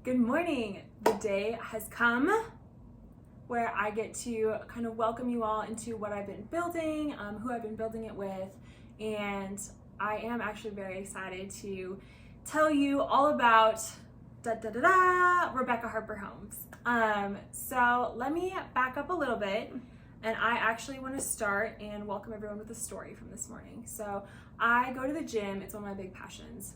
Good morning. The day has come where I get to kind of welcome you all into what I've been building, who I've been building it with, and I am actually very excited to tell you all about Rebecca Harper Homes. So let me back up a little bit, and I actually want to start and welcome everyone with a story from this morning. So I go to the gym, it's one of my big passions,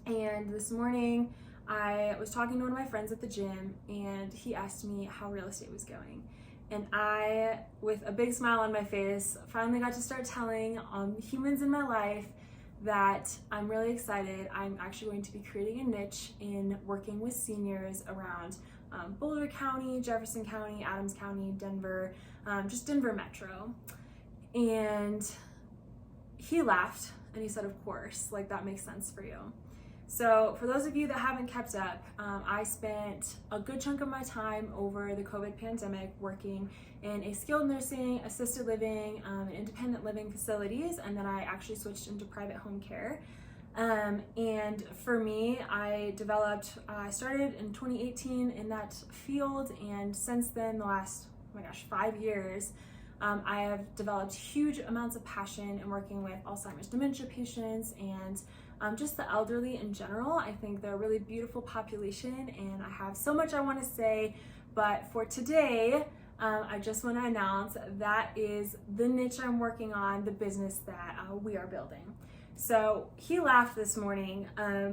and this morning I was talking to one of my friends at the gym, and he asked me how real estate was going. And I, with a big smile on my face, finally got to start telling humans in my life that I'm really excited. I'm actually going to be creating a niche in working with seniors around Boulder County, Jefferson County, Adams County, Denver, just Denver Metro. And he laughed and he said, of course, like that makes sense for you. So for those of you that haven't kept up, I spent a good chunk of my time over the COVID pandemic working in a skilled nursing, assisted living, and independent living facilities, and then I actually switched into private home care. And for me, I started in 2018 in that field, and since then, the last, 5 years, I have developed huge amounts of passion in working with Alzheimer's dementia patients and just the elderly in general. I think they're a really beautiful population, and I have so much I want to say, but for today, I just want to announce that is the niche I'm working on, the business that we are building. So he laughed this morning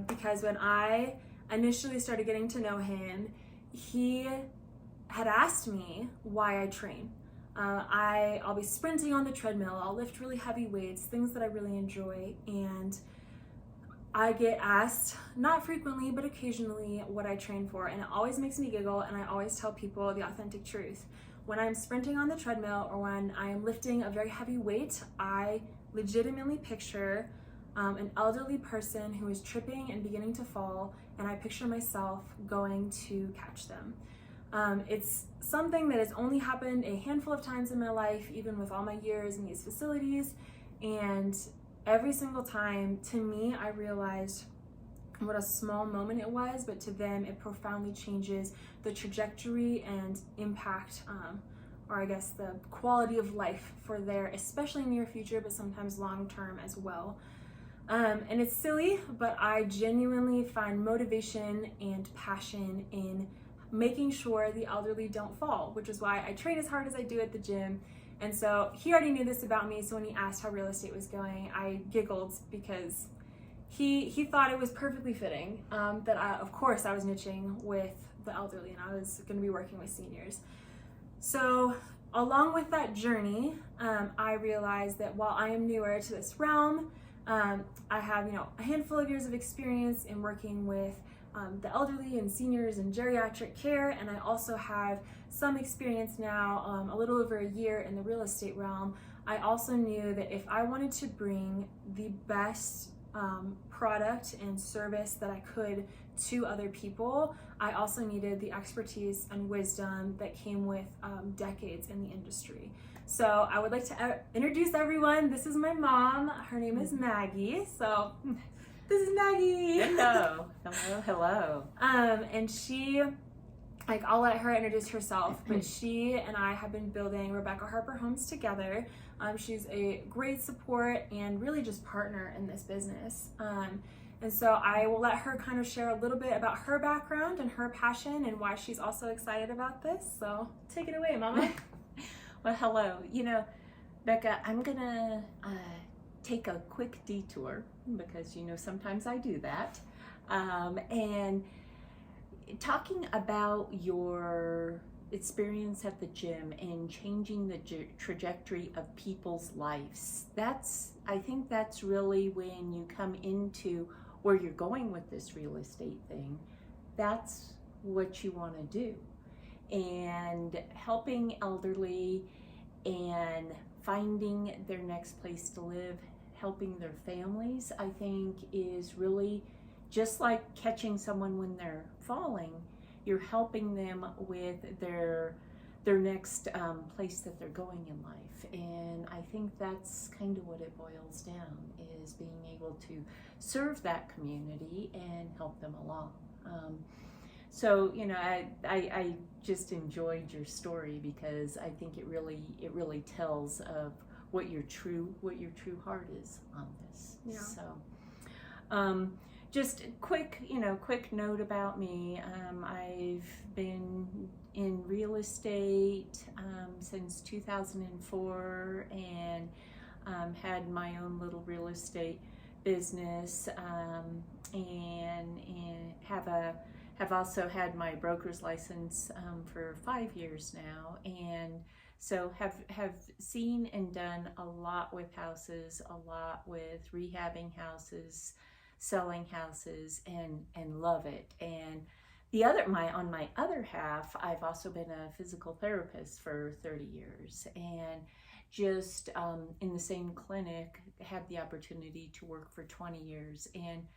because when I initially started getting to know him, he had asked me why I train. I'll be sprinting on the treadmill, I'll lift really heavy weights, things that I really enjoy, and I get asked, not frequently, but occasionally, what I train for, and it always makes me giggle, and I always tell people the authentic truth. When I'm sprinting on the treadmill or when I am lifting a very heavy weight, I legitimately picture an elderly person who is tripping and beginning to fall, and I picture myself going to catch them. It's something that has only happened a handful of times in my life, even with all my years in these facilities, and every single time, to me, I realized what a small moment it was, but to them, it profoundly changes the trajectory and impact, or I guess the quality of life for their, especially near future, but sometimes long term as well. And it's silly, but I genuinely find motivation and passion in making sure the elderly don't fall, which is why I train as hard as I do at the gym. And so he already knew this about me, so when he asked how real estate was going, I giggled because he thought it was perfectly fitting that of course I was niching with the elderly and I was going to be working with seniors. So along with that journey, I realized that while I am newer to this realm, I have a handful of years of experience in working with the elderly and seniors and geriatric care, and I also have some experience now, a little over a year in the real estate realm. I also knew that if I wanted to bring the best product and service that I could to other people, I also needed the expertise and wisdom that came with decades in the industry. So I would like to introduce everyone. This is my mom. Her name is Maggie. So this is Maggie. Hello. Hello. And she, I'll let her introduce herself, but she and I have been building Rebecca Harper Homes together. She's a great support and really just partner in this business. And so I will let her kind of share a little bit about her background and her passion and why she's also excited about this. So take it away, Mama. Well, hello. Becca, I'm gonna take a quick detour because sometimes I do that, and talking about your experience at the gym and changing the trajectory of people's lives. I think that's really when you come into where you're going with this real estate thing. That's what you want to do, and helping elderly and finding their next place to live, helping their families, I think is really just like catching someone when they're falling. You're helping them with their next place that they're going in life. And I think that's kind of what it boils down, is being able to serve that community and help them along. So, you know, I just enjoyed your story because I think it really tells of what your true heart is on this. Yeah. So, just quick note about me. I've been in real estate since 2004 and had my own little real estate business and have also had my broker's license for 5 years now, and so have seen and done a lot with houses, a lot with rehabbing houses, selling houses, and love it. And on my other half, I've also been a physical therapist for 30 years, and just in the same clinic had the opportunity to work for 20 years, and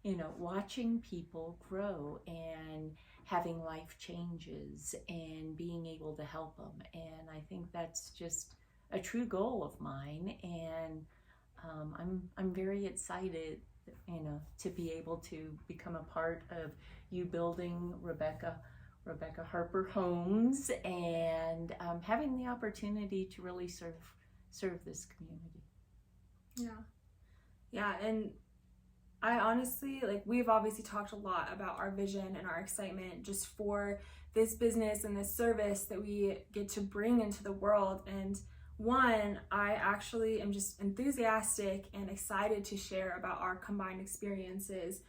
you know, watching people grow and having life changes and being able to help them. And I think that's just a true goal of mine. And I'm very excited, you know, to be able to become a part of you building Rebecca Harper Homes and having the opportunity to really serve this community. Yeah, and I honestly, like, we've obviously talked a lot about our vision and our excitement just for this business and this service that we get to bring into the world. And one, I actually am just enthusiastic and excited to share about our combined experiences.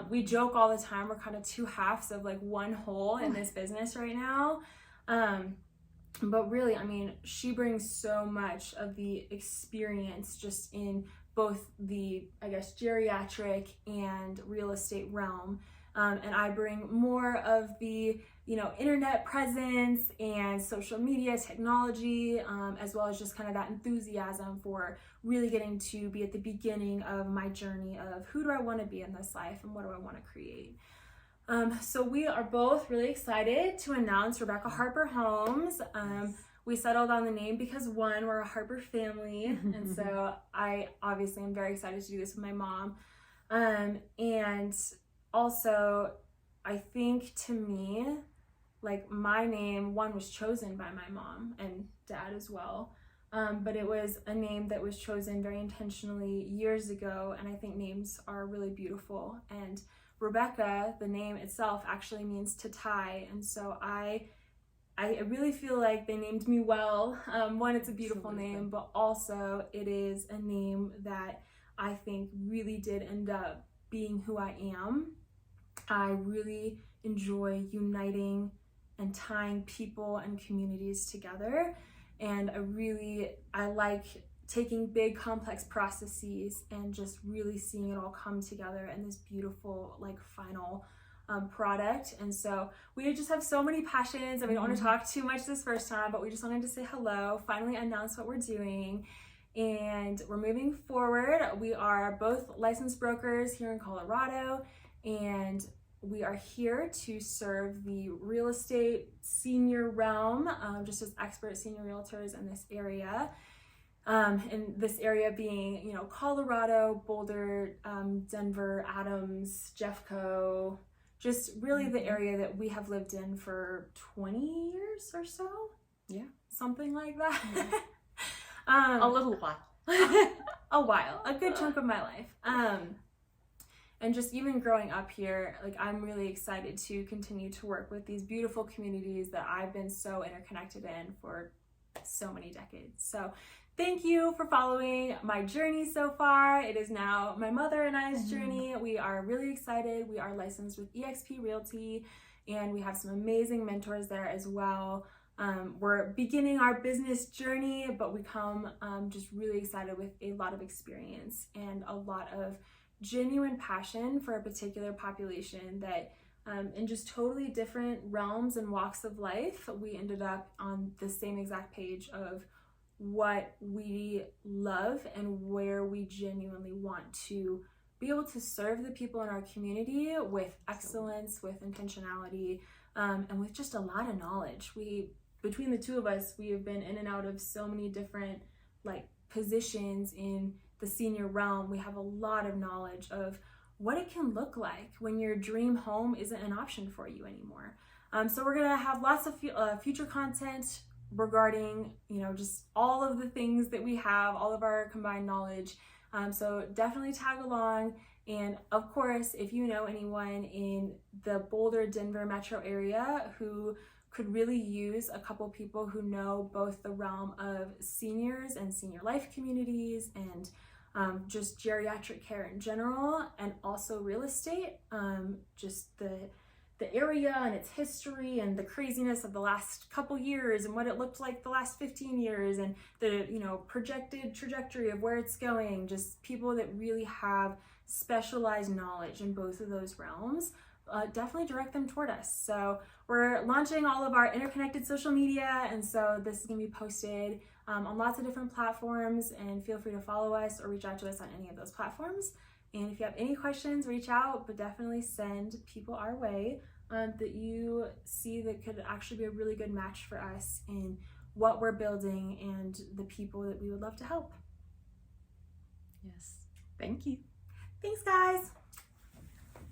We joke all the time, we're kind of two halves of like one whole in this business right now. But really, I mean, she brings so much of the experience just in both the, I guess, geriatric and real estate realm. And I bring more of the, you know, internet presence and social media technology, as well as just kind of that enthusiasm for really getting to be at the beginning of my journey of who do I want to be in this life and what do I want to create. So we are both really excited to announce Rebecca Harper Homes. We settled on the name because one, we're a Harper family, and so I obviously am very excited to do this with my mom. And also, I think to me, like, my name, one, was chosen by my mom and dad as well, but it was a name that was chosen very intentionally years ago, and I think names are really beautiful. And Rebecca, the name itself, actually means to tie, and so I really feel like they named me well. One, it's a beautiful name, but also it is a name that I think really did end up being who I am. I really enjoy uniting and tying people and communities together, and I like taking big complex processes and just really seeing it all come together in this beautiful, like, final product. And so we just have so many passions, and we don't want to talk too much this first time, but we just wanted to say hello, finally announce what we're doing, and we're moving forward. We are both licensed brokers here in Colorado, and we are here to serve the real estate senior realm, just as expert senior realtors in this area. In this area being, you know, Colorado, Boulder, Denver, Adams, Jeffco, just really the area that we have lived in for 20 years or so. Yeah. Something like that. A little while. A while, a good chunk of my life. And just even growing up here, like, I'm really excited to continue to work with these beautiful communities that I've been so interconnected in for so many decades. So thank you for following my journey so far. It is now my mother and I's journey. We are really excited. We are licensed with eXp Realty, and we have some amazing mentors there as well. We're beginning our business journey, but we come just really excited with a lot of experience and a lot of genuine passion for a particular population that in just totally different realms and walks of life, we ended up on the same exact page of what we love and where we genuinely want to be able to serve the people in our community with excellence, with intentionality, and with just a lot of knowledge. Between the two of us, we have been in and out of so many different, like, positions in the senior realm. We have a lot of knowledge of what it can look like when your dream home isn't an option for you anymore. So we're gonna have lots of future content regarding, just all of the things that we have, all of our combined knowledge. So definitely tag along. And of course, if you know anyone in the Boulder, Denver metro area who could really use a couple people who know both the realm of seniors and senior life communities and just geriatric care in general, and also real estate, just the area and its history and the craziness of the last couple years and what it looked like the last 15 years and the projected trajectory of where it's going, just people that really have specialized knowledge in both of those realms, definitely direct them toward us. So we're launching all of our interconnected social media, and so this is going to be posted on lots of different platforms, and feel free to follow us or reach out to us on any of those platforms. And if you have any questions, reach out, but definitely send people our way that you see that could actually be a really good match for us in what we're building and the people that we would love to help. Yes. Thank you. Thanks, guys.